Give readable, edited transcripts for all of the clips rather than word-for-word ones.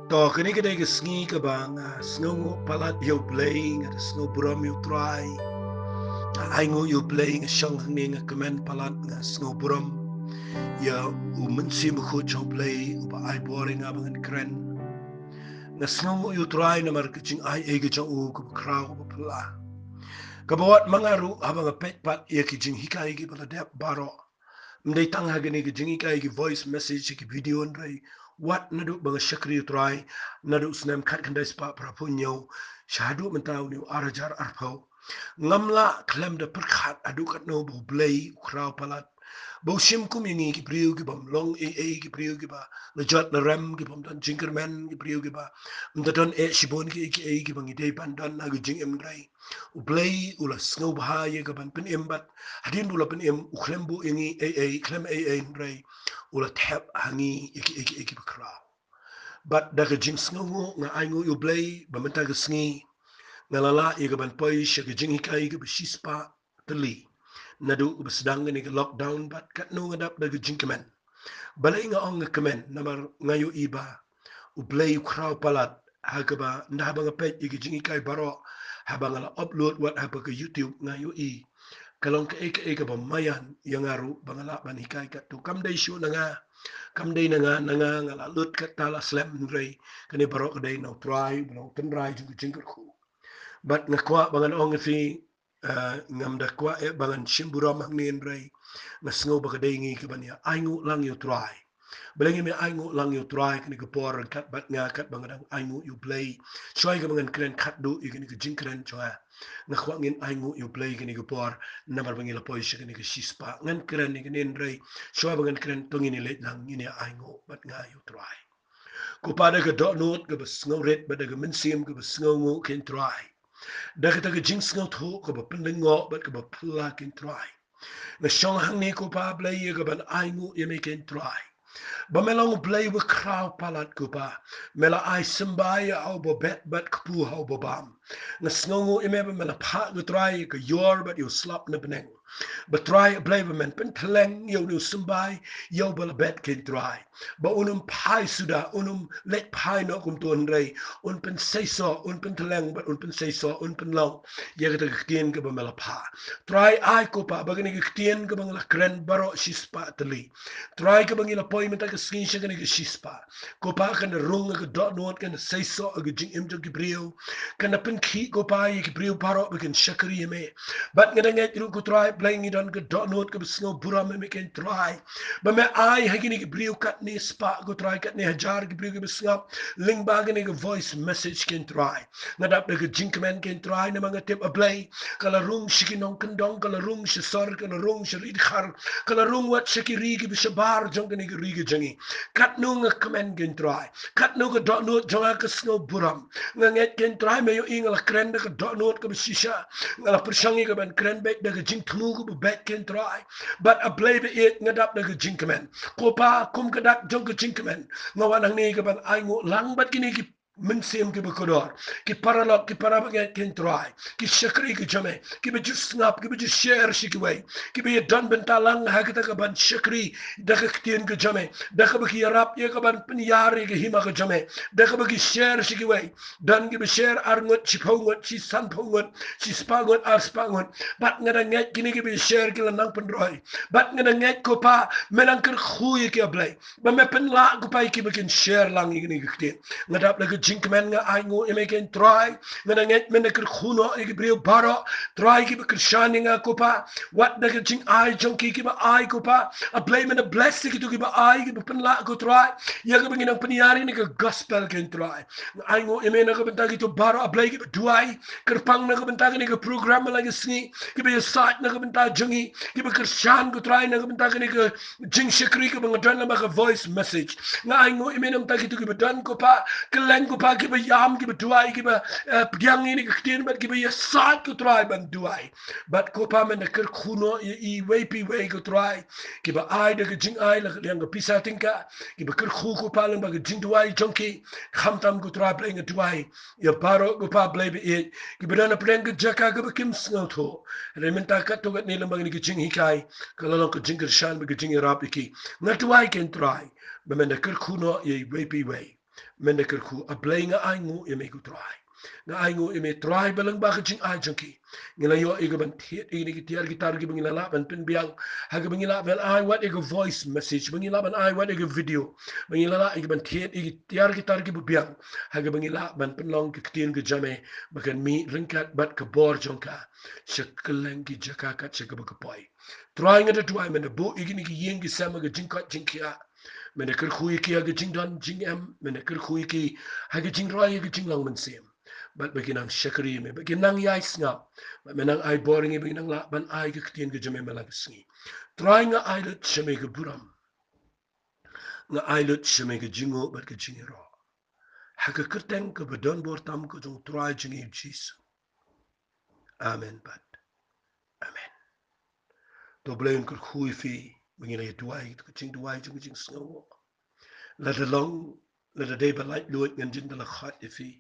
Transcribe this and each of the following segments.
To kini kada ke sngi ka bang sngo palat yo playing at sngo brom yo try. Ai ngo yo playing shang hang nga kemen palat nga sngo brom ya u mensi mo ko jo play u ba ai boring abang kren. Nga sngo yo try na mar kaching ai ege jo u ko kraw ba pla. Kabawat mangaru abang pet pat ya kijing hikai ki pala dep baro. Mday tang hagani ki jingi kai ki voice message ki video ndrai wat nadu bang shakri try nadu snam khat khandai spa prapunyo shadu mentaw ni arajar arpau ngamla klam da perkhat adu kat no bu blay kraw palat bo shim kum yingi ki priu ki bam long ki priu ki ba la jot na ram ki bam dan jinkerman ki priu ki ba mdaton shibon ki bang idei pandan nagu jing emdrai u blay ula snow bah ye ka ban pen embat hadin bula pen em u klembu yingi klem ndrai ula tap hangi eki kraw but daga jing snow nga aingo u blay ba menta ga sngi ngalala ye ka ban poi she ka jing hikai ka bishispa tali nadu sedang ni ke lockdown bat kat no ngadap daga jing kemen balai nga ong kemen namar ngayo iba u play crowd palat hagaba nda banga page igi jingi kai baro habanga la upload wat haba ke YouTube ngayo i kalong ke ba mayan yang aru bangala ban hikai ka tu kam dai shu nga kam dai nga ngala lut ka tala slam rei kani baro ka dai no try no ten rai ju jingker khu but nga kwa bangan ong fi ngam da kwa bangan shimbura magnin rei nga sngo ba ka dai ngi ka banya aingu lang you try Belangi me aingu lang you try kini ke por kat bat nga kat bangadang aingu you play choy ka bangan kren kat do i kini ke jing kren choy nga khwa ngin aingu you play kini ke por namar bangi la poy kini ke shispa ngan kren ni kini ndrei choy bangan kren tongi ni let lang ini aingu bat nga you try ko pada ke dot note ke bes ngau red bat ke mensim ke bes ngau ngu ken try da ke ta ke jing ngau tho ke ba pendengo bat ke ba pula ken try na shong hang ni ko pa play ke ban aingu ye me ken try ba melang play with crowd palat kupa mela ai sembaya au bo bet bat kpu hau bo bam na sngongu ime ba mela pa gu try ke yor but you slap na beneng but try play ba men pen teleng yo nu sembai yo ba bet ken try ba unum pai suda unum let pai no kum ton rei un pen say so un pen teleng but un pen say so un pen long ye ga tien ke ba mela pa try ai kupa ba ni ke tien ke bang la kren baro shispa teli try ke bang ila poi meta ke skin shaka ke shispa ko pa kan rung ke dot not kan say so ke jing im jo ke brio kan pen ki ko pa ke brio paro be kan shakri me but ngada ngai ru ko try playing it on ke dot not ke snow bura me kan try ba me ai ha ke brio kat ni spa ko try kat ni hajar ke brio ke snap ling ba ke voice message can try ngada ke jing men can try na mga tip a play kala rung shikinong kandong kala rung shisor kala rung shirid khar kala rung wat shikiri ke bishabar jong ke rigi jangi kat no nga kamen gen try kat no ga dot note jonga ka snow buram nga nget gen try me yo ingala kren ka dot note ka shisha ngala pershangi ka ban kren bet da jing thmu ko bet gen try but a play be it nga dap da jing kamen ko pa kum ka dak jong ka jing kamen nga wanang ni ka ban ai ngo lang bat kini ki mensim ki bekodor ki paralog ki parabaget ken try ki shakri ki jame ki be just snap ki be just share shi ki way ki be dan bentalang ha kita ka ban shakri da ka ktien ki jame da ka be ki rap ye ka ban penyari ki hima ka jame da ka be ki share shi ki way dan ki be share arngot chi pongot chi san pongot chi spagot ar spagot bat ngada nget kini ki be share ki lanang pendroi bat ngada nget ko pa menang ker khuye ki ablay ba me pen la ko pa ki be ken share lang ki ni ki ngadap la jing men nga ai ngo eme ken try ngana nget men ker khuno e brio baro try ki ker shani nga kopa wat da jing ai jong ki ba ai kopa a blame and a blessing ki to ki ba ai ki pen la ko try ya ga bingin ang paniari ni ka gospel ken try ai ngo eme na ka benta ki to baro a blame ki duai ker pang na ka benta ni ka program la ki sni ki ba site na ka benta jongi ki ba ker shan ko try na ka benta ni ka jing shikri ka ba dan la ka voice message nga ai ngo eme na ta ki to ki ba dan kopa kelen ko pa ki ba yam ki ba duai ki ba pyang ni ki tin ba ki ba ya sat ko try ban duai but ko pa men ker khuno i way pi way ko try ki ba ai de jing ai la yang ga pisa tinka ki ba ker khu ko pa lang ba jing duai jonki kham tam ko try playing duai ya paro ko pa play be it ki ba na playing ga jaka ga ba kim sngo tho re men ta ka to ga ni lang ba ni ki jing hikai ka la ko jing ker shan ba ki jing rap ki na duai ken try ba men ker khuno i way pi way mendeker ku ablay nga ay ngu ime ku try nga ay ngu ime try balang ba kajing ay jangki ngelayo igaban tiet ini tiar gitar gi bangila ban pin biang haga bangila bel ay what ig voice message bangila ban ay what ig video bangila igaban tiet ig tiar gitar gi biang haga bangila ban pin long ki tien gi jame bakan mi ringkat bat ka bor jongka shaklang gi jaka kat shaka ba poi try nga de try men de bo igini gi yengi sama ga jingkat jingkia men ker khui ki ag jing dan jing em men ker khui ki hag jing roi ag jing lang men sem bat baginang shakri me baginang yai snga bat menang ai boring e baginang la ban ai ge ktien ge jame malang sngi trying nga ai lut shame ge buram nga ai lut shame ge jingo bat ge jing ro hag kerteng ke bedon bor tam ko jong try jing e jesus amen bat amen to blain ker khui fi bangina ye tuai ke jing sngo let along let a day ba light luet ngan jin dala khat ifi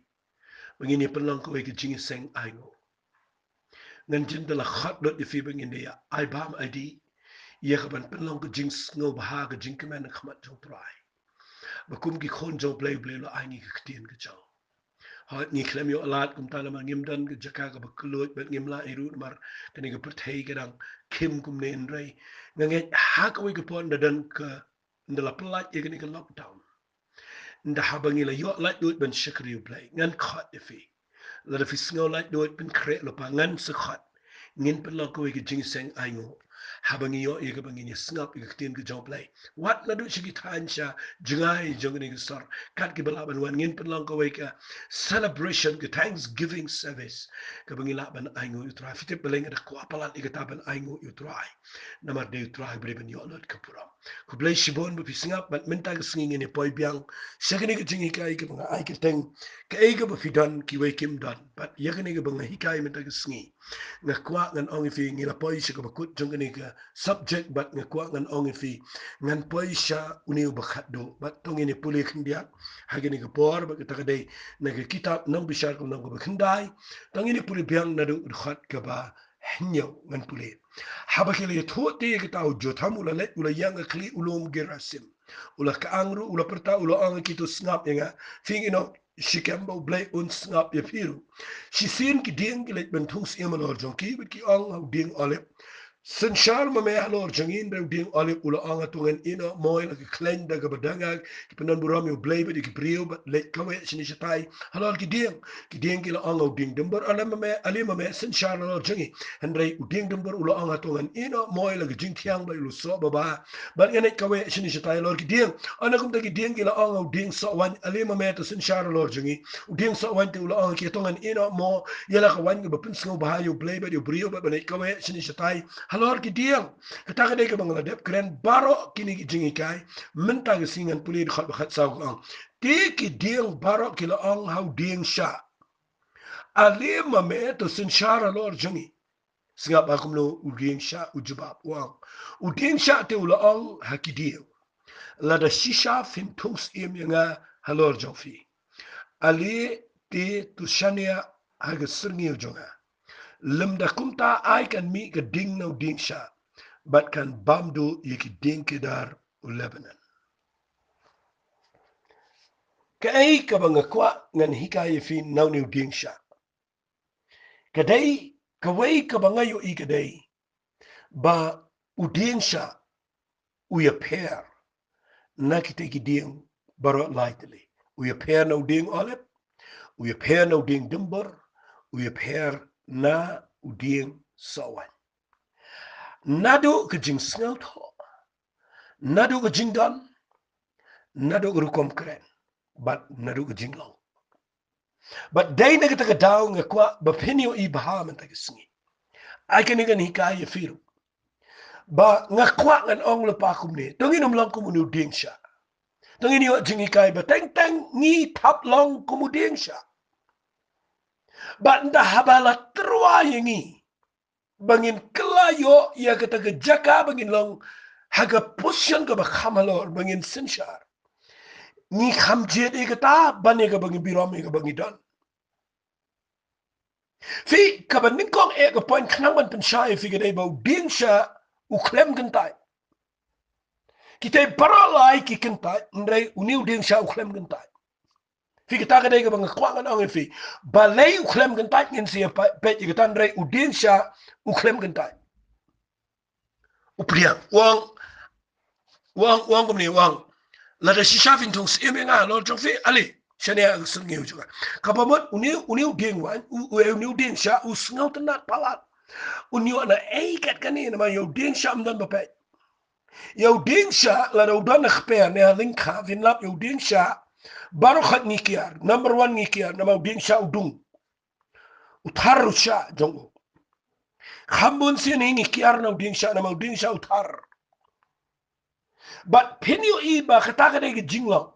bangini pelang ko ke jing seng aingo ngan jin dala khat lot ifi bangini ya ai bam id ye ka ban pelang ko jing ngo ba ha ke jing kemen khmat jong trai ba kum ki khon jong play play lo ai ni ke tien ke chao ha ni klem yo alat kum ta ma ngim dan ke jaka ka ba kluot ba ngim la iru mar ke ni ke perthei ke dang kim kum ne nrai ngange ha ka wi ke pon da dan ke ndala plat ye ke ni ke lockdown nda habangila yo light do ben shikri play ngan khat ifi la fi sngo light do ben kre lo pa ngan se khat ngin pe lo ko ge jing seng ai ngo habangi yo ye ge bangi ni snap ge tin ge jong play what na do shigi tan sha jingai jong ni ge sor kat ge bala ban wan ngin pe lo ko ge celebration ge thanksgiving service ge bangi la ban ai ngo utra fi te beleng de ko apalan ge ta ban ai ngo utra namar de utra bre ben yo lot kapuram ku blai shibon bu pisingap bat minta ge singin ni poi biang sekene ge jingi kai ge banga ai ge teng ke ai ge bu fidan ki we kim dan bat ye ge ge banga hikai minta ge singi nga kwa ngan ong fi ngi la poi se ge bakut jong ge ge subject bat nga kwa ngan ong fi ngan poi sha uni u bakhat do bat tong ni puli khindia ha ge ge por ba ge ta ge na ge kitab nang bishar ko nang ge khindai tong ni puli biang na do khat ka ba henyo ngan puli habakile thote ge tau jo thamula le ula yang kli ulum gerasim ula kaangru ula perta ula ang kitu snap nga fingino shikembo blay un snap ye piru shisin ki ding ki let bentus emalor jonki ki ang ding ole sen shar ma me halor jangin be ding ole ula anga tungen ina moy la klen daga badanga ki penan buram yo blay be ki brio but let kawe shini shatai halor ki ding ki la anga ding dember ale ma me sen shar halor jangi hendrai ding dember ula anga tungen ina moy la jing thiang ba lu so ba but ngene kawe shini shatai lor ki ding ana kum ta ki ding ki la anga ding so wan ale ma me to sen shar halor jangi ding so wan ti ula anga ki tongan ina mo yela ka wan ba pin sngo ba yo blay be yo brio ba ne kawe shini shatai halor ki diang kata ka ke bangla dep kren baro kini ki jingi kai menta ga singan puli khat khat sa ko ang ti ki diang baro ki la ang how diang sha ali ma me to sin shara lor jingi singa ba kum no u diang sha u jubab wang u diang sha te ula ang hakidio la da shisha fin tus im nga halor jofi ali ti tu shania haga sirngi jonga lemda kumta ai kan mi ga ding no ding sha but kan bamdu yiki ding kedar u Lebanon ka ai ka banga kwa ngan hikaye fi naw ni ding sha kadai ka wai ka banga yo i kadai ba u ding sha u ya pair na kite ki ding baro lightly u ya pair no ding olep u ya pair no ding dimber u ya pair na u ding sawan nado ka jing snelt ho nado ka jing dan nado ka rukom kren but nado ka jing long but day na kita ka daw nga kwa ba pinyo i bahaman ta singi ay kani kan hikaya firu ba nga kwa ngan ong la pa kum ni tongin lang kum nu ding sha tongin yo jing hikaya ba teng teng ngi tap long kum ding sha ba nda habala trwa yingi bangin klayo ya kita ka jaka bangin long haga pusyan ka ba khamalor bangin sinshar ni khamje de kata bane ka bangin biram ka bangin dan fi kaban kong e ka point khnang ban pen sha fi ga dai ba ding sha u klem kan tai kita paralai ki kan tai ndai uniu ding sha u klem kan tai fi kita ka dai ka bang kwa kan ong fi balai uklem kan tai ngin sia pe ki tan rei udin sha uklem kan tai upriang wang kumni wang la da shisha fin tong sim nga lo jong fi ali shane a sung ngiu juga ka ba mot uni udin wan uni udin sha usngau tanat palat uni ana ei kat kan ni ma yo udin sha mdan ba pe yo udin sha la da udan khpe ne link kha vin lap yo udin sha baru khat ngikiar number 1 ngikiar nama udin sha udung utar sha jong khambun sin ngikiar na udin sha nama udin sha utar but penyo I ba kata de jinglo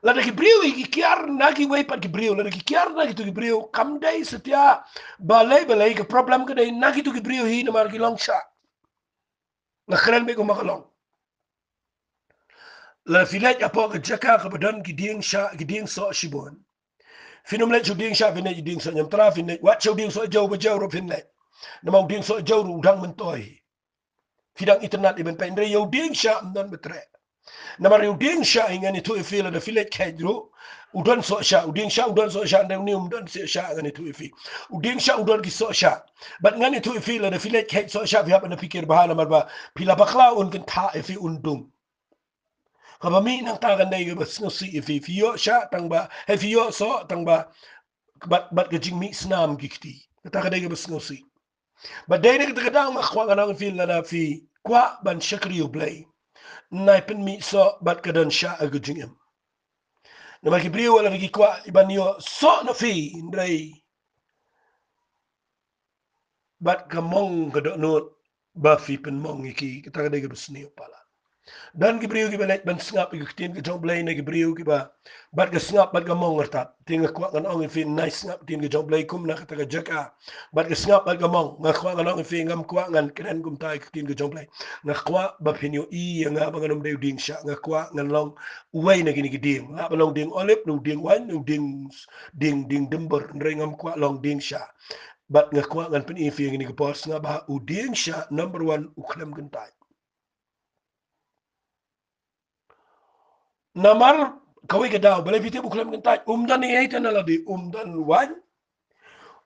la de brio I kiar na ki wei pat ki brio la de kiar na ki tu ki brio kam dai setia balai ke problem ke dai na ki tu ki brio hi na mar ki long sha na khren be ko makalong la filet apo ke jaka ke badan ki ding sha ki ding so shibon finom le chu ding sha vine ding so nyam tra vine wat chu ding so jau ba jau ro finne na mau ding so jau ru dang men toi fidang internet iben pen re yo ding sha nan betre na mar yo ding sha ingani tu feel da filet kedro udon so sha uding sha udon so sha ndem ni udon so sha ngani tu fi uding sha udon ki so sha but ngani tu feel da filet ked so sha vi hab na pikir bahana mar ba pila bakla un kan ta fi undum kaba mi nang ta kan dai ga bas no si fi yo sha tang ba he fi yo so tang ba bat ga jing mi snam gikti ta ka dai ga bas no si but dai ne ga dang ma khwa ga feel la fi kwa ban shakri you play nai pen mi so bat ka dan sha ga jing em na ma ki brio wala ki kwa iban yo so no fi ndai bat ka mong ga do no ba fi pen mong ki ta ka dai ga bas ni pala dan gibriu ki balet ban sngap ki tin ki jong blay na gibriu ki ba bat ka sngap bat ka mong ngertat ting kwa kan ong fi nice sngap tin ki jong blay kum na ka jaka bat ka sngap bat ka mong nga kwa kan ong fi ngam kwa ngan kren kum tai tin ki jong blay nga kwa ba pinyo I nga ba nganom de ding sha nga kwa ngan long uway na gini ki ding nga ba long ding olip no ding wan no ding dimber ndre ngam kwa long ding sha bat nga kwa ngan pin fi ngini ki pos nga ba u ding sha number 1 u klem kan tai namar kawai ka daw balay fiti buklam kan taj umdan ni ay tanala di umdan wan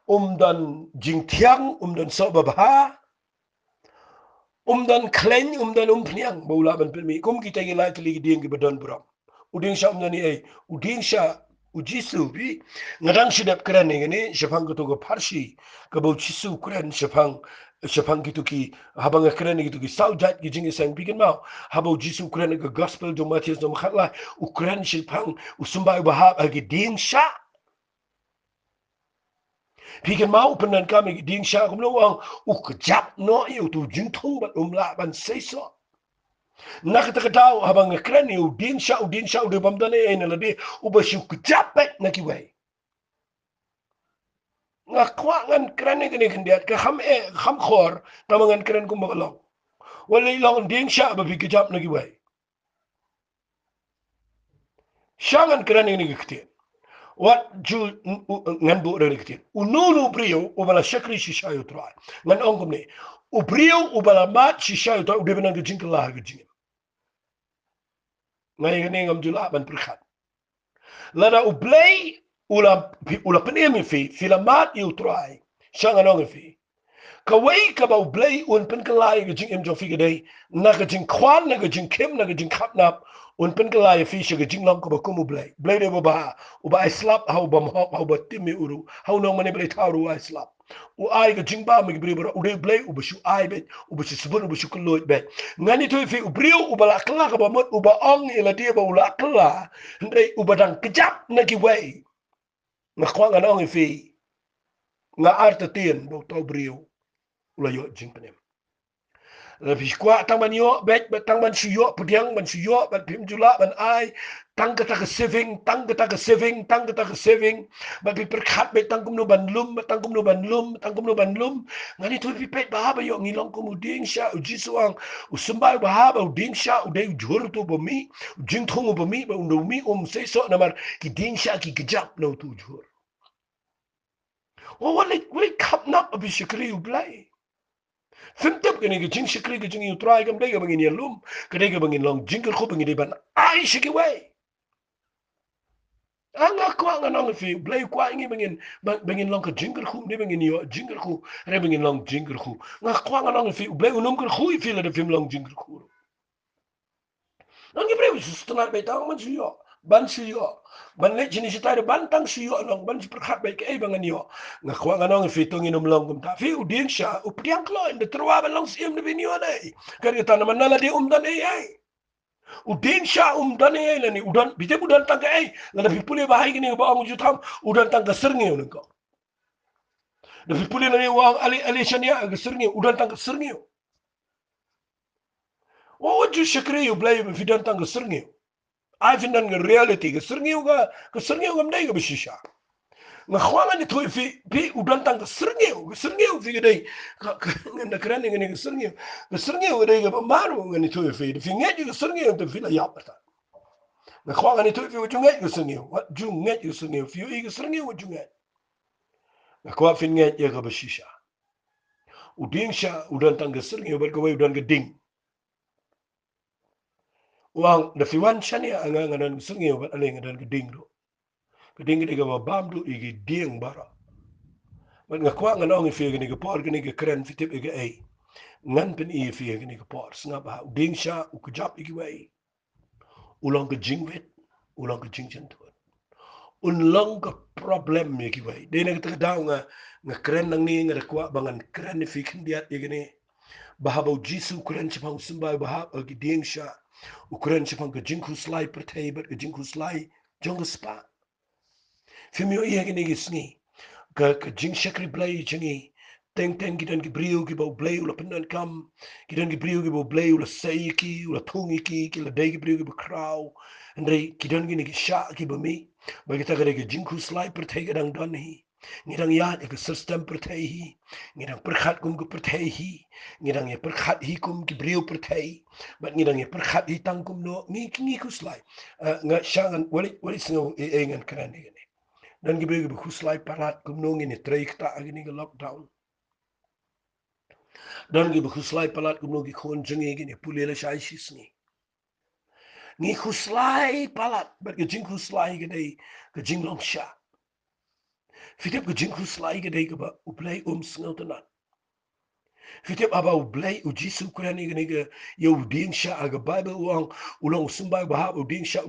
umdan jingtiang umdan so babha umdan klen umdan umpniang baulaban pilmi kum kita gilay tili ding ki badon bram uding sha umdan ni ay uding sha ujisu bi ngadang sidap kran ni ngani shapang ko to parsi ka bo chisu kran shapang gitu ki habang kran gitu ki saujat ki jing isang bikin mau habo jisu kran ka gospel do matias do khatla ukran shapang usumba bahab agi ding sha bikin mau penan kami ding sha kum lo wang ukjap no yu tu jing thong bat la ban sei so nakatao habang kran ni uding sha ude bamdane ay naladi ubashu kjap bet na KIWEI nga kwa ngan kran ni kini kendiat ka kham khor tamangan kran kum bakalong wala ilong ding sha ba bi kjap na KIWEI shangan kran ni kiti wat ju ngan bu re kiti ununu brio ubala shakri shisha yu try ngan ongum ni ubrio ubala mat shisha yu try ude benang jing kala jing ngai ngam ngam jula ban prikhat lada ublay ula penemi fi filamat yu try shangan ongum fi KAEI ka ba ublay un pen kalay ga jing em jo fi gade na ga jing kwan na ga jing kim na ga jing khatnap un pen kalay fi shi ga jing long ko ba kum ublay blay de ba uba I slap how ba mo how ba timi uru how no mane blay taru I slap u ai ga jing ba mi bri bra u de blay u ba shu ai bet u ba subun u ba shu kloit bet ngani to fi ubriu u ba la kla ka ba mot u ba ong ila de ba u la kla ndai u ba dang kejap na KIWEI na kwa ga ong fi nga arta tien bo to briu ula yo jing penem la fi kwa tang ban yo bet tang ban shi yo pudiang ban shi yo ban pim jula ban ai tang ka saving tang ka saving ban pi perkhat bet tang kum no ban lum ngani tu fi pet ba ba yo ngilong ko muding sha uji suang usumbai ba ba uding sha udai jur tu bo mi jing thong bo mi ba ndo mi sei so namar ki ding sha ki gejap no tu jur o wale kap nap abi shikri ublai Fintep kene ke jing shikri ke jing utrai kam dega bangin yalum ke dega bangin long jing ko bangin ban ai KIWEI Anga kwa nga nang fi blay kwa ngi bengin long ka jingle khu ni bengin yo jingle khu re bengin long jingle khu nga kwa nga nang fi blay unum ka khu fi la de film long jingle khu nang gi blay su stanat be tang man su yo ban su yo ban le jini sitai de ban tang su yo long ban perkhat be ke bangan yo nga kwa nga nang fi tong inum long kum ta fi u ding sha u priang klo in de trwa ba long sim de bin yo dai kar ta na man la de dan ai udin sha dan ai la ni udan bite udan tang ai la fi pule ba hai ni ba ang ju tham udan tang ka ser ngi ko da fi pule na ni wa ali shania ka ser ngi udan tang ka ser ngi wa waju shakri u blay fi dan tang ka ser ngi ai fi nan reality ka ser ngi ka ser ngi ngam dai ga bishisha nga khwanga ni thoi fi udan tang ka ser ngi fi dai na kran ngi ka ser ngi dai ga maru ngi thoi fi ngi ka ser ngi ta fi la ya pa nga khwanga ni thoi fi ju ngi ka ser ngi wa ju ngi ka ser ngi fi ka ser ngi wa ju ngi nga kwa fi ngi ya ga bishisha udin sha udan tang ka ser ngi ba ka wai udan ka ding wang da fi wan shania anga ngadan ser ngi ba ale ngadan ka ding do ka ding ga ba bam do igi ding bara man nga kwa nga nong fi ni ga por ni ga kren fi tip ga ai ngan pen i fi ni ga por snga ba ding sha u ku jap i wei ulong ka jingwet ulong ka jingchen to un long ka problem mi ki wei de na ta da nga kren nang ni nga kwa bangan kren ni fi kin dia i ni ba ha bo jisu kren chi pang simba ba ha ga ding sha u kren chi pang ga jingku slai per te ba ga jingku slai jong spa fi mi i ni ga sngi ka jing shakri blay jingi teng gidan ki brio ki bo blay ula penan kam gidan ki brio ki bo blay ula sei ki ula thungi ki la dai ki brio ki bo kraw andre gidan ki ni ki sha ki bo mi ba kita ka ki jing khu slai per thai ka dang don hi ngidang ya ek system per thai hi ngidang per khat kum ku per thai hi ngidang ya per khat hi kum ki brio per thai ba ngidang ya per khat hi tang kum no ngi khu slai nga shangan wali sno e ngan kana ni dan gibe gibe khuslai parat kumnong ini treik ta agini ga lockdown dan gibe khuslai parat kumnong gi khon jengi gini pulela shai shisni ni khuslai palat ber ge jing khuslai ge dei ge jing long sha fitep ge jing khuslai ge dei ge ba uplay sneltenat fitep aba ublay u jisu kurani ge ge yo ding sha aga bible wang ulong sumbai ba u ding sha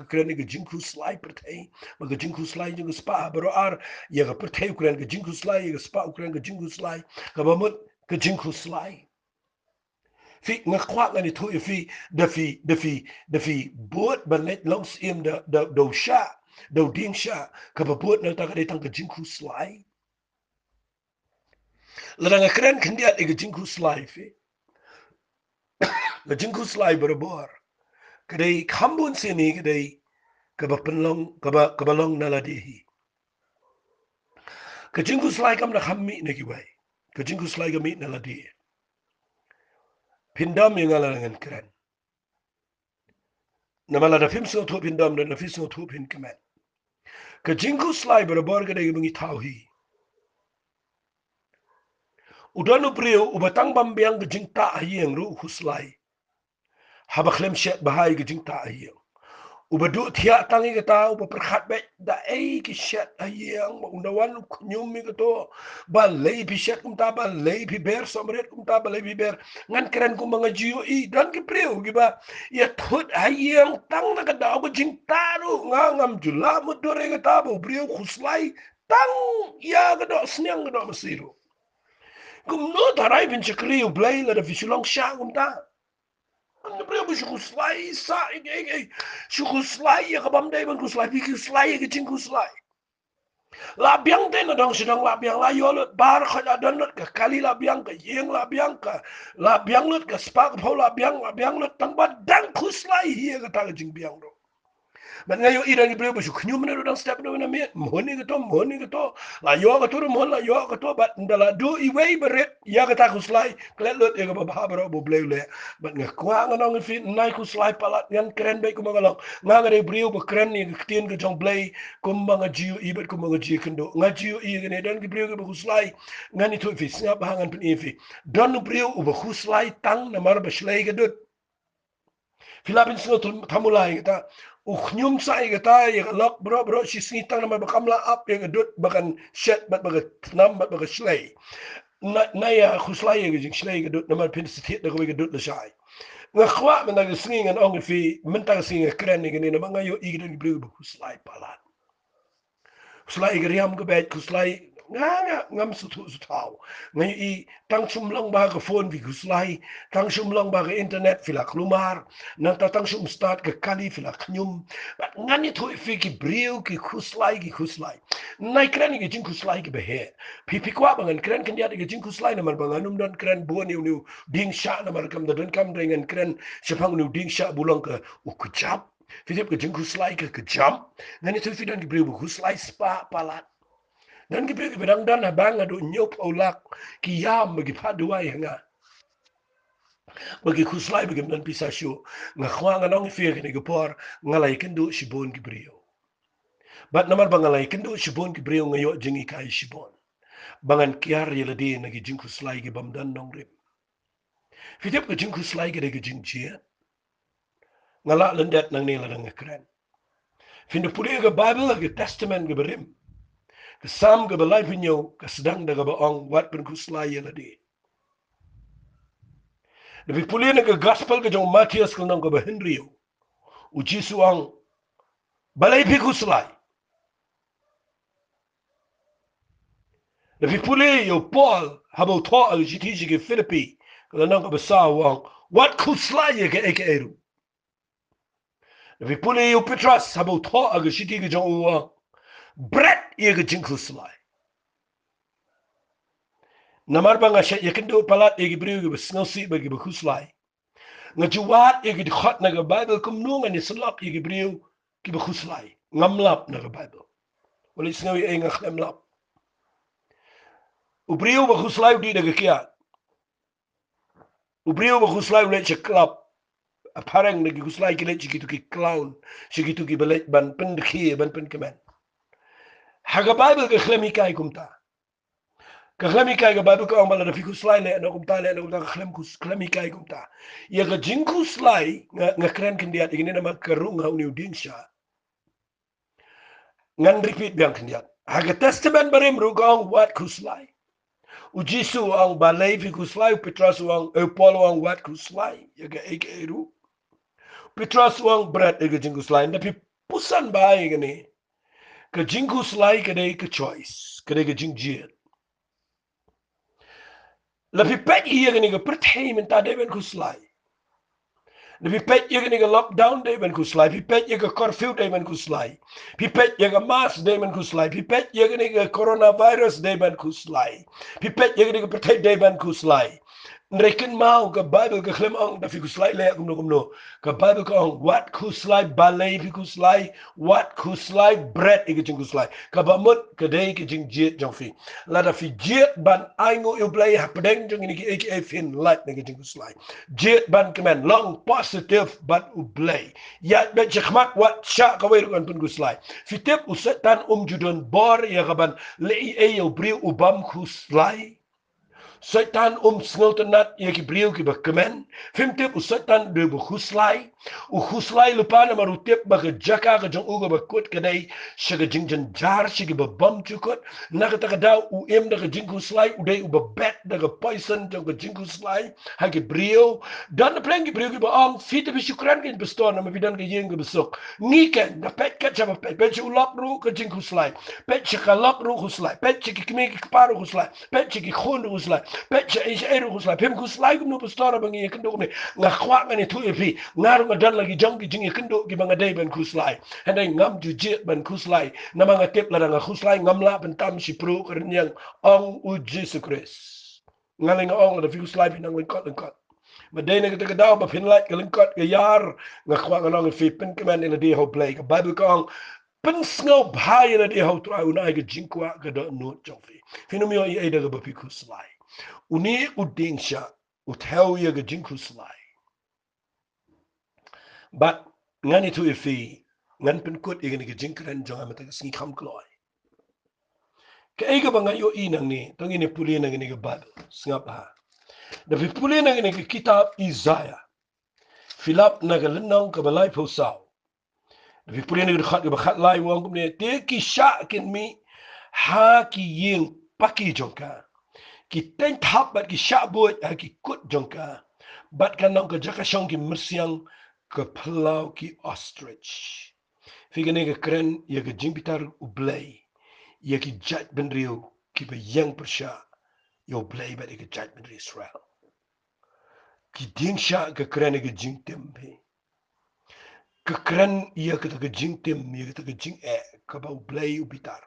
kurani ge jing khuslai pertai ba ge jing khuslai ge spa bro ar ye ge pertai kurani ge jing khuslai ge spa kurani ge jing khuslai ka ba mut ge jing khuslai fi nga kwa nga ni thu fi da fi bot ba let long sim da do sha do ding sha ka ba bot na ta ka de tang ge jing khuslai la nga kren khndiat ge jing khuslai fi la jing khuslai bor kadai khambun sini kadai kaba penlong kaba long naladihi kajingku slai kam na khammi ne ki wai kajingku slai ga mi naladi pindam yang ala ngan kran namala da fim so thu pindam da fim so thu pin kemen kajingku slai bor kadai bungi tauhi udanu priu ubatang bambiang kajing ta ayeng ru khuslai haba khlem shet bahai kajing ta ayeng ubadu thia tangi kata uba perkhat be da ei ki shet ayang undawan kunyum mi kato ba lei pi shet kum ta ba lei pi ber somret kum ta ba lei pi ber ngan keren kum mga jiu i dan ki preu ki ba ya thut ayang tang na kada ko jing taru nga ngam jula mudore kata bo preu khuslai tang ya kado snyang kado masiru kum no tarai bin chakri u blai la da fishulong sha kum ta Ang brio mo kuslay sa kuslay ya kabam day man kuslay pi kuslay ya jing kuslay. Labiang din na dong sidang labiang layo lot bar ka dan lot ka kali labiang ka yeng labiang lot ka spak po labiang lot tang ba dang kuslay hiya ka ta jing biang do. Man ngayon irang ibreo ba suknyo man na step na mi mohoni ka to layo ka to mohon layo ka to bat ndala do iway beret ya ka ta kuslay kletlot ya ka babaro bo blele bat nga kwa nga nang fit nai kuslay palat yan kren bay kumagalong nga nga ibreo ba kren ni tien ka jong blay kum mga jiu ibet kum mga jiu kendo nga jiu i ne dan ibreo ba kuslay nga ni to fit snap hangan pin ifi don ibreo ba kuslay tang na mar ba slay ka dut Filapin sino tamulai kita uknyum sai kita ya lok bro sisni tang nama bakamla up ya gedut bakan shed bat baga nam bat baga slay na ya khuslay ya jing slay gedut nama pin sithit da ko gedut la sai nga khwa men da singing an ong fi mentang sing kren ni ni nama ngayo igden bru khuslay palat khuslay geriam ke bet khuslay nga ngam su tau ngai I tang sum long ba ka phone vi khuslay tang sum long ba ka internet fila klumar nang ta tang sum start ka kali fila knyum bat ngani thu fi ki briu ki khuslay nai kren ki jing khuslay ki behe pi kwa bangan kren kan dia ki jing khuslay na mar bangan don kren bu ni ding sha na mar kam da don kam dengan kren sepang ni ding sha bulong ka ukujap Fidip ke jing khuslay ka kejam ngani thu fi don ki briu khuslay spa palat dan kita berang dan abang adu nyop olak kiyam bagi padua yang bagi khuslai bagi dan pisah syu ngakwa nganong fir kini gepor ngalai kendu sibon kibriyo bat namar bangalai kendu sibon kibriyo ngayo jengi kai sibon bangan kiar yeladi nagi jing khuslai gi bamdan nongrip fitip ke jing khuslai gi dagi jing chia ngala lendet nang ni ladang keren findu puli ke bible ke testament ke berim Kesam ke belai pinyo kesedang daga baong wat pen kuslai yeladi. Lebih pulih ke gospel ke jong Matius ke nong ke Henrio. Uji suang balai pi kuslai. Lebih pulih yo Paul habo to al jiti ke Filipi ke nong ke besar wang wat kuslai ye ke eru. Lebih pulih yo Petrus habo to al jiti ke jong wang bread ye ke jing kuslai. Namar banga syat ya kendo palat ya gibriu gi besngosi bagi bekhuslai. Ngajuat ya gi khot na ga Bible kumnu ngani selak ya gibriu gi bekhuslai. Ngamlap na ga Bible. Wali sngawi ay ngakhlap. Ubriu bekhuslai di daga kiat. Ubriu bekhuslai le ceklap. Aparang na gi khuslai ki le cikitu ki clown. Cikitu ki belet ban pendekhi ban penkemen. Haga Bible ke khlemi kai kumta. Keklemi kai ke Bible ko ang malada fi kuslay le no kumta le no kumta keklemi kai kumta. Ya ke jing kuslay nga keren kendiat igini nama kerung hau niu dingsha. Ngan repeat biang kendiat. Haga testament barim rugong wat kuslay. Ujisu ang balay fi kuslay Petrus ang Paul ang wat kuslay. Ya ke eke eru. Petrus ang bread ege jing kuslay. Tapi pusan bahay gani. Ke jing kuslay kade ke choice. Kade ke jing jit. Lebih pet iya gani ke perthai minta dewan kuslai. Lebih pet iya gani ke lockdown dewan kuslai. Lebih pet iya ke curfew dewan kuslai. Lebih pet iya ke mask dewan kuslai. Lebih pet iya gani ke coronavirus dewan kuslai. Lebih pet iya gani ke perthai dewan kuslai. Rekin mau ke Bible ke klem ang da fi kuslai le kumno. Ke Bible ke ang wat kuslai balai fi kuslai wat kuslai bread ike jing kuslai. Ke bamut ke dei ke jing jit jong fi. La da fi jit ban aingo yu blai hapedeng jong ini ke eke fin light ike jing kuslai. Jit ban kemen long positive ban u blai. Ya bet jekmak wat syak kawai rukan pun kuslai. Fitip usetan judon bor ya kaban lei e yu briu ubam kuslai. Satan sneltenat ya ki briu ki bekemen. Fimtip u satan de bekhuslai. U khuslai lupa na marutip baka jaka ka jong uga bakut kadai. Syaga jingjan jar syagi babam cukut. Nakata kadau u im daga jing khuslai. Udai u babet daga poison jong ka jing khuslai. Hagi briu. Dan na pleng ki briu ki baang. Fita bisyukran ki bestor na mabidan ka yeng ka besok. Ngiken na pet kat siya mapet. Pet siya ulap ru ka jing khuslai. Pet siya kalap ru khuslai. Pet siya ki kimi ki keparo khuslai. Pet siya ki khun khuslai. Pecah is eru kuslai, pem kuslai gum no pastora bangi kendo ne ngakwa ngani tu epi ngaru ngadan lagi jong ki jingi kendo ki banga dai ban kuslai handai ngam ju jit ban kuslai nama ngatep ladang kuslai ngamla bentam si pro kernyang ong u Jesus Christ ngaling ong da fi kuslai pinang lengkot madai ne kita daw ba pinlight ke lengkot ke yar ngakwa nganong fi pen keman ina di ho play ke bible kong pen snow bhai ina di ho tra unai ke jingkwa ke do no jofi finomio i ada ke ba fi kuslai Uni udingsha uthau ya ga jing kuslai. But ngani tu ifi ngan pen kut igani ga jing kran jong amata singi kham kloi. Ka ega banga yo inang ni tong ini puli nang ini ga Bible singap ha. Da fi puli nang ini ga kitab Isaiah. Philip nagalenong kabalay pusaw. Nabi puli nagdakhat kabakat lay wang kumne te ki sha kin mi ha ki ying paki jongka. Ki ten tap bat ki sha buat ha ki kut jongka. Bat kanong ka jakashong ki mersiang ke pelau ki ostrich. Figane ke keren ya ke jingpitar ublay. Ya ki jat benriu ki bayang persya. Ya ublay bat ya ke jat benri Israel. Ki ding sha ke keren ya ke jing tempe. Kekeren ia kata ke jing tim, ia kata ke jing kabau blay ubitar.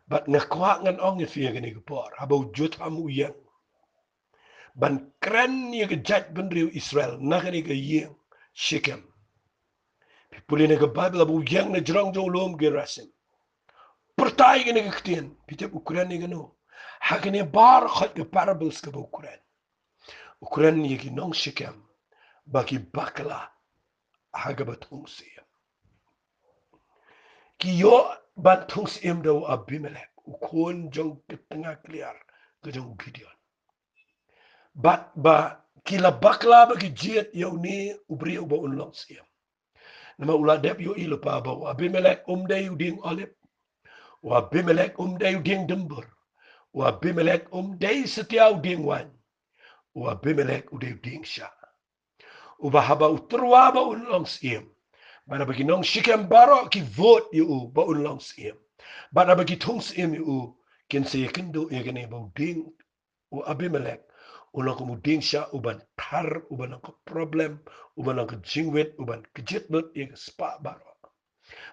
Bat ngakwa ngan ong ifia gani kepor, habau jut hamu yang. Ban keren ia ke jat benriu Israel, nakani ke yang Shechem. Pipuli na ke Bible abu yang na jerang jauh lom ke rasim. Pertai gani ke ketien, pitip ukuran ni gano. Hakani bar khat ke parables ke ukuran. Ukuran ia ke nong Shechem, bagi bakla hagabat ungsiya. Kiyo bantung sim daw Abimelech ukon jong ketengah kliar ke jong Gideon. Bat ba kila bakla ba ki jiet yo ni ubri uba unlong sim. Nama ula dep yo ilo pa ba Abimelech day uding olip. Wa Abimelech day uding dembur. Wa Abimelech day setia uding wan. Wa Abimelech uding sya. Uba haba uterwa ba unlong sim. Mana bagi nong Shechem baro ki vote yu ba unlong sim. Bana bagi tungs imi kin se kendo yagane ba ding u Abimelech ulang ko ding sha uban tar uban ko problem uban ko jingwet uban kejit bet yag spa baro.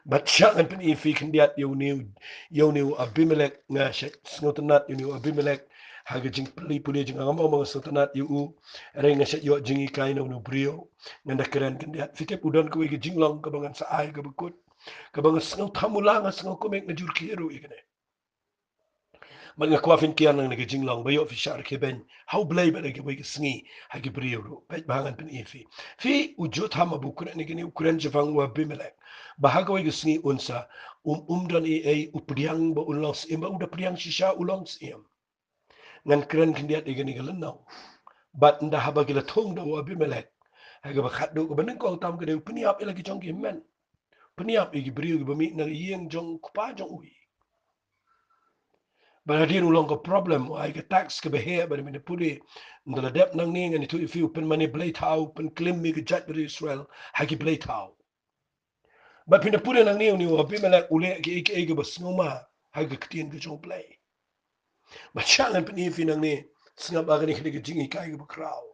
Bat sya kan pen ifi kendiat yu Abimelech nga ngotenat yu Abimelech haga jing puli jing ngamo mga sotenat yu re nga sya yu jingi kain no brio nganda keren kendiat fitep udan ko igi jinglong kabangan sa ay ka bekut kabangan sngaw tamulang sngaw kumek na jur kiro igane. Mga kwafin kiyan lang nagajinglang bayo fi syar keben how blay ba nagi wig sngi hagi briyo bet bangan pen ifi fi ujut hama bukuran ni gini ukuran jafang wa Abimelech bahaga wig sngi unsa umdan ay upriang ba ulang imba uda priang shisha ulang sim ngan keren kindiat igani galenau bat nda haba gila thong da wa Abimelech haga ba khatdo ko banin ko tam gade peniap ilagi jong ki men peniap igi briyo ba mi na yeng jong kupa jong ui. Baladin ulang ko problem ay ka tax ke behe ba ni puli ndala dep nang ni ngani tu ifi open money blade how open claim mi ke jat bi Israel hagi blade how ba pina puli nang ni wa Abimelech ule ke ke bas ngoma hagi ktien ke jong play ba chalan pin ifi nang ni singa ba ni ke jingi kai ke kraw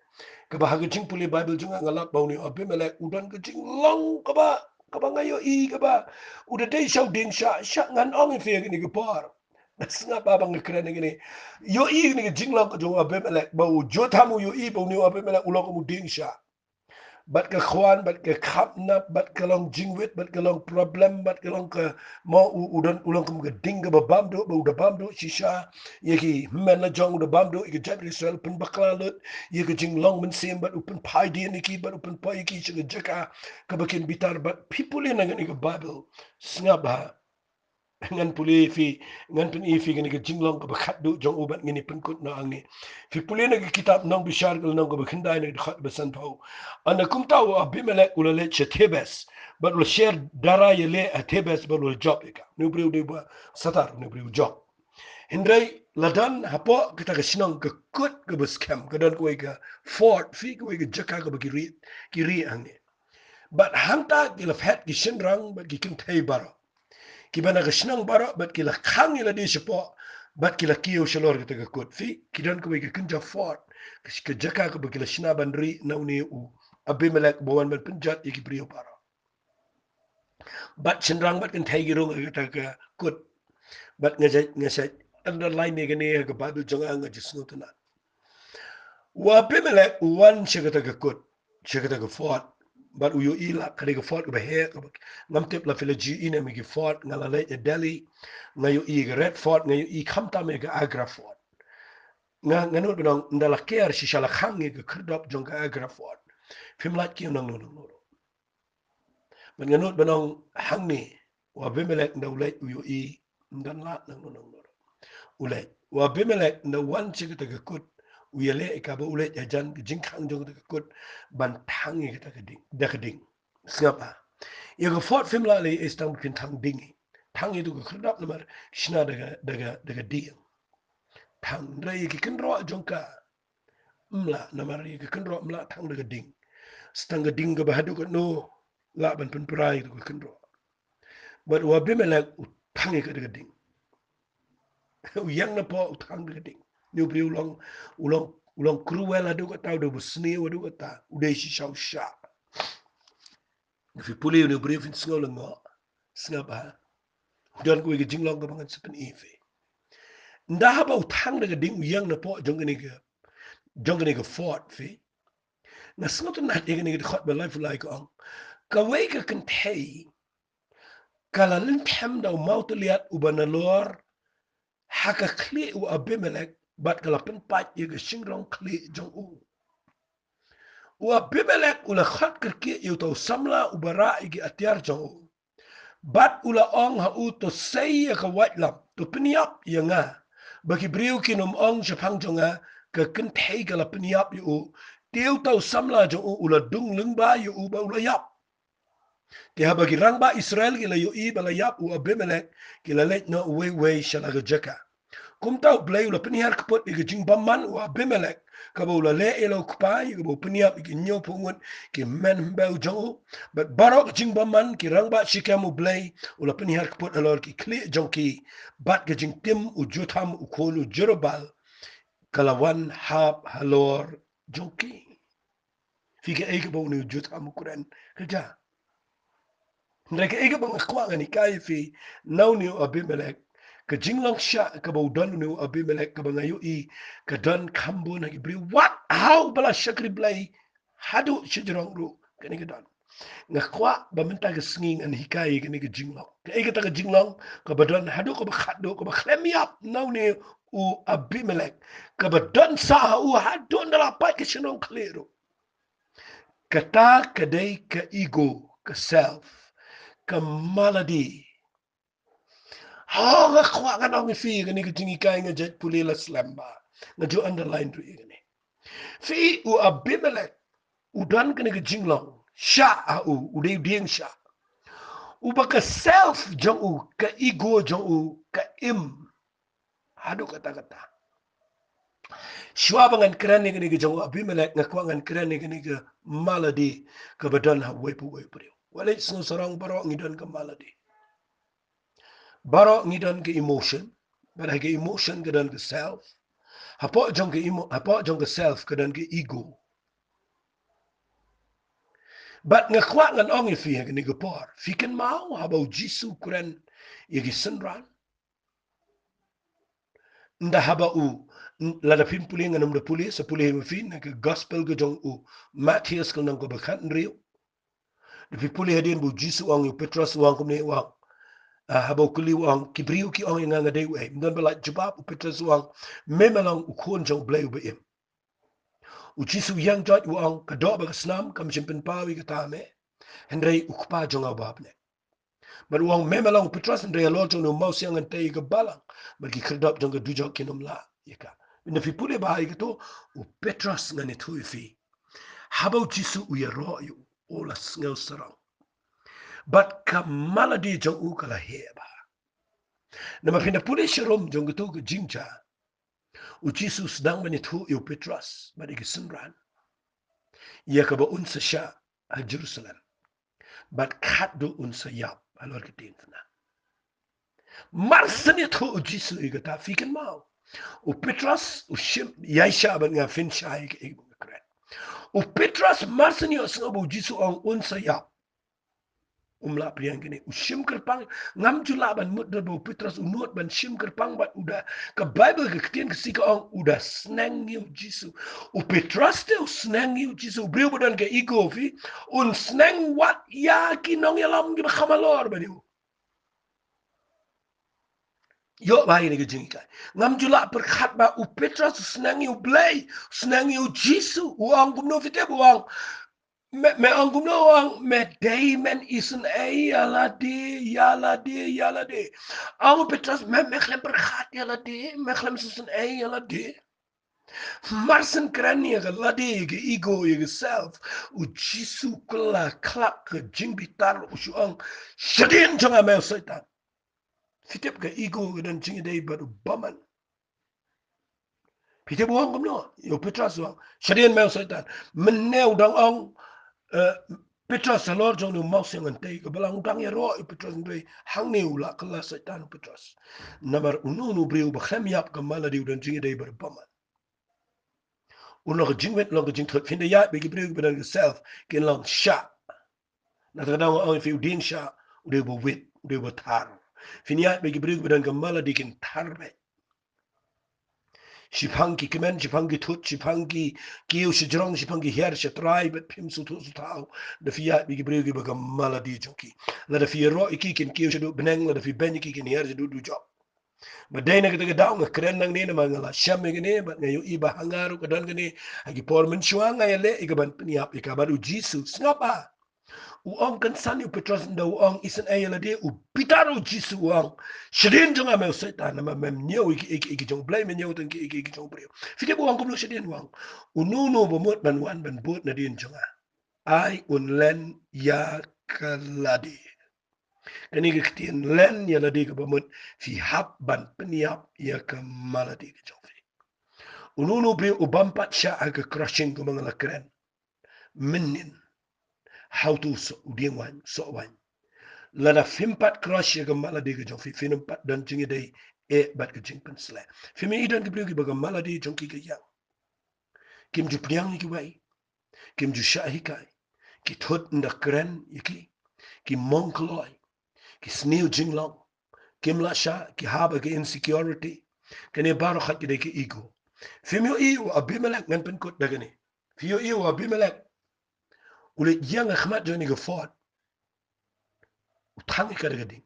ke ba hagi jing puli Bible junga ngalak ba ni Abimelech udan ke jing long ka ba ngayo i ka ba udah dei shau ding sha ngan ong ifi ni ke par. Nga babang keren ngini. Yo i ni jinglang ko jong Abimelech ba jotamu yo i ba ni Abimelech ulang ko ding sya. Bat ka khwan bat ka khapna bat ka long jingwit bat ka long problem bat ka long ka mo udan ulang ko ga ding ba bamdo ba uda bamdo shisha yeki men la jong uda bamdo i jab Israel pun baklalut yeki jinglong men sim bat open PHI di ni ki bat open PHI ki chiga jaka ka bakin bitar bat people in ngani ka Bible snaba ngan puli fi ngan pun ifi gani ke jinglong ko bakhat du jong ubat ngini pun kut na angni fi puli na kitab nong bishar kal nong ko bakhandai na khat basan pau ana kum taw Abimelech ulale chetebes but will share dara yele atebes but will job eka nu briu de ba satar nu briu job hindrai ladan hapo kita ke sinong ke kut ke baskem ke dan ko ega fort fi ko ega jaka ko kiri angni but hanta gila fat ki shinrang but ki kim thai baro kibana gashnang bara bat kila khang ila di sipo bat kila kiyo shalor kita kakut fi kidan ko ke kunja fort ke jaka ko kila shina bandri nauni u Abimelech bawan bat penjat iki brio para bat chenrang bat kan thai girong kita ka kut bat ngajat underline ni gani ka Bible jonga nga jisnu tana wa Abimelech wan shagata ka kut shagata ka fort but uyo ila kare ga fort ba he ngam tep la filaji ina mi ga fort ngala le Delhi ngayo i ga red fort ngayo i khamta me ga agra fort nganu binong ndala care shi shala khang ga krdop jong ga agra fort fim lat ki nang no man nganu binong hangni wa Abimelech ndawle uyo i ndan lat nang no ule wa Abimelech na wan chi ga kut uyale ka ba ulet jajan jing khang jong ka kut ban thang ye ka ding da ka ding sngapa ye ga fort film la le is tang pin thang ding thang ye du ka khrdap namar shna daga ding thang rai ki kin ro jong ka mla namar ye ki kin ro mla thang daga ding stang ga ding ga ba hadu ka no la ban pun prai du ka kin ro but wa bimelek thang ye ka daga ding yang na po thang daga ding new pri ulong cruel adu ka tau do busni adu ka ta ude si shau sha fi puli new pri fin sngo ngo snga dan ko ge jinglong ka bangan sepen ife nda ha ba thang daga ding yang na po jong ni ga fort fi na sngo to na de ni ga khot ba life like on ka we ka kan thei kala lin tham da maut liat ubanalor haka kli u abimelek bat kala pen pat ye ga shingrong kli jong u abimelek ula khat kerki yu to samla u bara igi atiar jong bat ula ong ha u to sei ka watlam to piniap ye nga bagi briu kinom ong japang jonga ka ken thei kala piniap yu tiu to samla jong ula dung lungba yu ba ula yap ti ha bagi rangba Israel gila yu I bala yap u abimelek gila let no we shalaga jaka kum tau blai ula penihar kapot igi jing baman u abimelek ka ba ula le elo kupai igi ba peniap igi nyo pungun ki men mbeu jongu but barok jing baman ki rangba shikem u blai ula penihar kapot alor ki kli jongki bat ke jing tim u jutam u kon u jerobal kalawan hap halor jongki fika ege ba unu jutam u kuren kerja mereka ege ba ngakwa ngani kai fi nau ni u abimelek ka jinglong sha ka ba udan nu abimelek ka ba ngayu I ka dan kambo na ibri what how bala shakri blai hadu shijrong ru kani ka dan ngakwa ba menta ka singing an hikai kani ka jinglong ka ege ta ka jinglong ka ba dan hadu ka ba khadu ka ba klem yap nau ni u abimelek ka ba dan sa u hadu ndala pa ka shinong klero kata kadai ka ego ka self ka malady ha nga kwa nga nang fi gani ka tingi kai nga jet pulila slamba nga jo underline tu gani fi u abimelek u dan gani ka jinglong sha u de ding sha u ba ka self jong u ka ego jong u ka im hadu kata shwa bangan krani gani ka jong abimelek nga kwa ngan krani gani ka malady ka badan ha wepu wala sno sarang baro ngidan ka malady baro ngidan ke emotion but ke emotion kedan ke self hapo jong ke self kedan ke ego but ngakwa ngan ong fi ke ni por fiken mau habo jisu kuren yegi senran nda haba u la da fin puling nganum da puli sa puli me fin ke gospel ke jong u Matthias ko nang ko bakat nriu de fi puli hadin bu jisu ong Petrus wang ko ne wang habo kuli wang kibriu ki ong nga de we ndan bala jabab Petrus wang memelang u kon jong blai u beim u jisu yang jot wang ka do ba snam kam chimpen pawi ka tame hendrei ukpa jong ababne but wang memelang Petrus hendrei lo jong no mau siang ante ka balang bagi kerdap jong ka dujok kinom la yaka ina fi puli ba ai to u Petrus ngani tu fi habo jisu u ya ro yu ola ngel sarang but ka maladi jong u kala heba na mapinda puli sharom jong tu ka jingcha u jisu sedang mani tu yu Petrus badi ki sunran ya ka ba unsa sha a Jerusalem but kat do unsa yap alor ka tin na marsani tu u jisu i ta fiken mau u Petrus u shim yaisha ban nga fin shai ka i kret u Petrus marsani o sngo u jisu on unsa yap umla priang gini ushim kerpang ngam jula ban mut do Petrus unut ban shim kerpang bat udah ke Bible ke ketien ke sika ong udah sneng yu jisu u Petrus te sneng yu jisu brio badan ke ego fi un sneng wat ya kinong yalam gi khamalor bani yo bai ni ke jingka ngam jula perkhat ba u Petrus sneng yu blai sneng yu jisu u ong gumno fite bu ong me angum no ang me daymen isen yala de ang Petrus me khlem berkhat yala de me khlem susun yala de Marsen kran ya ga ladi ga ego ya ga self u jisu kala klak ga jingbitar u shuang shadin jonga mel satan fitep ga ego ga dan jingi dai badu baman fitep wang kumno yo petras wang shadin mel satan meneu dang ong Petras salor jong nu maus yang ante ke belang dang ya ro Petras ndoi hang neu la kala satan Petras namar unu breu ba khem yap ka mala diu dan jingi dai badu baman unog jingwet log jing thot finde ya be gibreu be dan self ken long sha na ta daw on fi udin sha ude bo wit ude bo tar fin ya be gibreu be dan gamala dikin tarbe shipangi kemen shipangi thut shipangi kiu shijrong shipangi her shatrai bet pim su tu su tau de fi ya be gibreu be gamala di jonki la de fi ro iki ken kiu shadu beneng la de fi ben iki ken her du job Badai kita daw nga keren nang ni na mga syam ni bat ngayon iba hangaru kadan gani agi pormen syuang ngayale ikaban peniap ikaban u Jesus ngapa uang kan san u petros nda uang isen ayala de u pitaro Jesus uang shedin jonga me setan na mem nyau iki jong blame nyau tan iki jong brio fike uang kumlo shedin uang ununu bomot ban wan ban bot na din jonga ai unlen ya kaladi kani ke ketien len ya ladi ke bamut fi hab ban peniap ya ke maladi ke jofi ununu bi ubampat sya ke crushing ke mangala keren menin how to so diwan so wan lada fimpat crush ya ke maladi ke jofi finimpat dan jingi dai bat ke jing pensle fimi idan ke brio ke baga maladi jongki ke yang kim ju priang ki wai kim ju syahi kai ki thot nda keren yiki ki monkloi ki snew jinglong Kim sha ki haba ki insecurity kene baro khat ki ki ego fimio i wa abimelek ngan pen kot dagane fio i wa abimelek ule yang khmat joni ge fort utang ka daga ding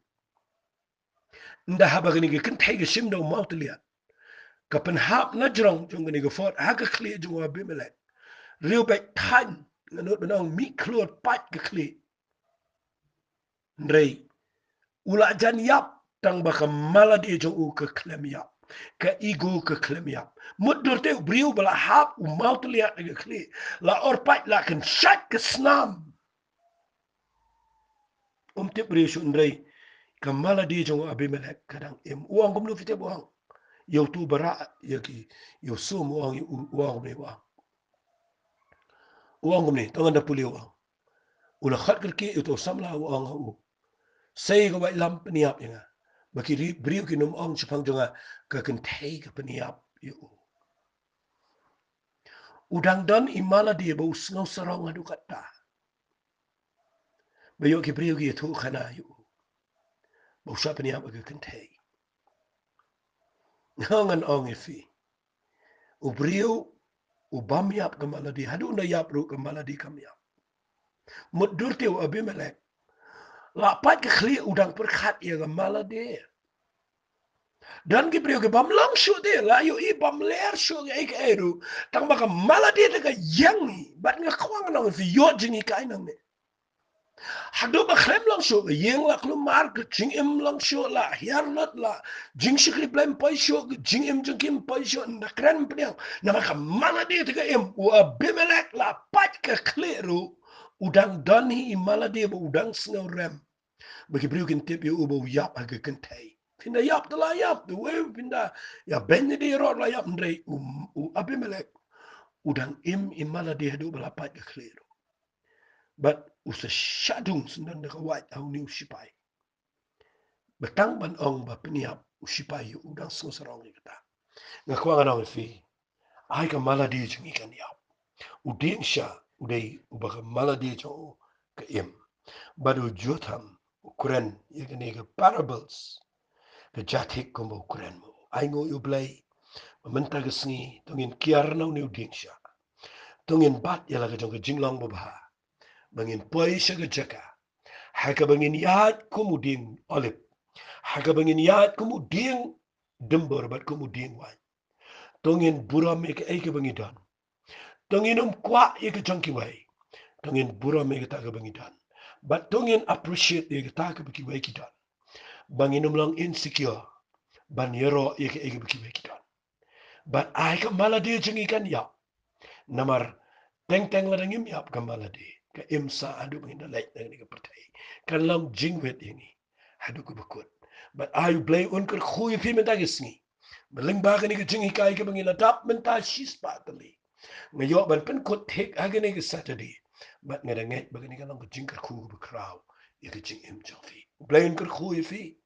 nda haba gani ge kan tai ge shim do mautlia ka pen hab na jrong jong gani ge fort ha ka kle jong wa abimelek real back tan nganot benang mi klot pat ge kle ndrei ula jan yap tang baka maladi jong u ke klem yap ka ego ke klem yap mudur te briu bala hap u maut liat ke kli la orpat la kan shat ke snam te briu su ndrei ka maladi jong abimelek kadang em uang gum lu fite buang yo tu bara ya ki yo sum uang uang me uang gum ni tangan da puli uang ula khat ke itu samla uang u sei ko bai lam peniap nga baki briu ki num ong chupang jonga ka kan thei ka peniap yu udang don imala dia bau ngau sarong adu kata bayo ki briu ki thu khana yu bau sa peniap ka kan thei ngangan ong ifi u briu u bam yap ka maladi hadu na yap ru ka maladi kam yap mudur te u abimelek la pat ka khli udang perkhat ya ka maladi dan ki priyo ki bam lang shu de la yo I bam ler shu ga ik eru tang baka maladi de ka yang bat nga kwang na fi yo jingi kai nang ne hadu ba khlem lang shu ga yeng la klu mar ka jing im lang shu la hiar lat la jing shikli blem pai shu jing im jing kim pai shu na kren priyo na baka maladi de ka im wa bimelek la pat ka kleru udang dan hi maladi ba udang snow rem bagi priyo kin tip yo ubo yap aga kentai Pinda yap de la yap de we pinda ya benye di ro la yap ndrei abimelek udang imala di hadu balapat ke clear but usa shadung sundan de kawat au ni usipai betang ban ong ba peniap usipai udang so sarong ni kata ngakwa ngana fi ai ka maladi jingi kan yap udin sha udai ubaka maladi jo ka im badu jotam ukuran yekene ka parables ke jatik kumbo ukuran mo ai ngo yu blai Mamenta gesngi tungin kiar nau ni uding sha tungin bat yala ke jong ke jinglong babha bangin poi sha ke jaka haka bangin yat kumuding olip haka bangin yat kumuding dembor bat kumuding wan tungin buram ke ai ke bangin dan tungin kwa ye ke jong KIWEI tungin buram ke ta ke bangin dan but tungin appreciate ye ke ta ke KIWEI ki dan bangin lang insecure ban yero ye ke ai ke KIWEI ki dan But I ka maladi jeng ikan yap. Namar teng la dangim yap ka maladi. Ka imsa adu menginda lek nang ni ka pertai. Kan lam jingwet ini. Hadu ku bekut. But I blay unker khuy fi mentagisngi. Meling ba ka ni ka jeng ikai ka mengila tap menta shis patali. Ngayo ban pen kot tek agane ka Saturday. But ngadangek bagani ka lang ka jingker khu bekraw. Ika jing im jafi. Blay unker khuy fi.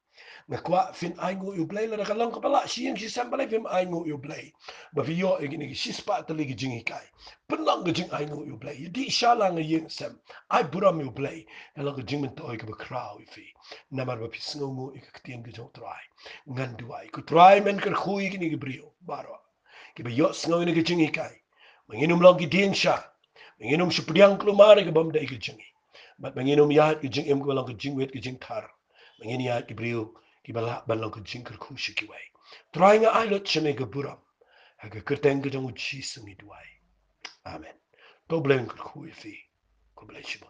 Ngakwa fin aingo you play la kalang kapala siyang si sambale film aingo you play ba fiyo igini si spa tali gijing ikai penlang gijing aingo you play di shala nga yeng sam ai buram you play ela gijing men toy ka crowd fi namar ba pisngo mo ikatien gijong try ngan duai ku try men ker khui gini gibrio baro ki ba yo sngo ni gijing ikai manginum lang gidien sha manginum supriang klumare ka bam dai gijing bat manginum ya gijing em ko lang gijing wet gijing tar mangin ya gibrio Kibala balang ko jingker kushi KIWEI. Try nga ailot siya may gaburam. Haga kerteng ka jang uchi sungi duay. Amen. To bleng ko kuwi fi. Ko bless you.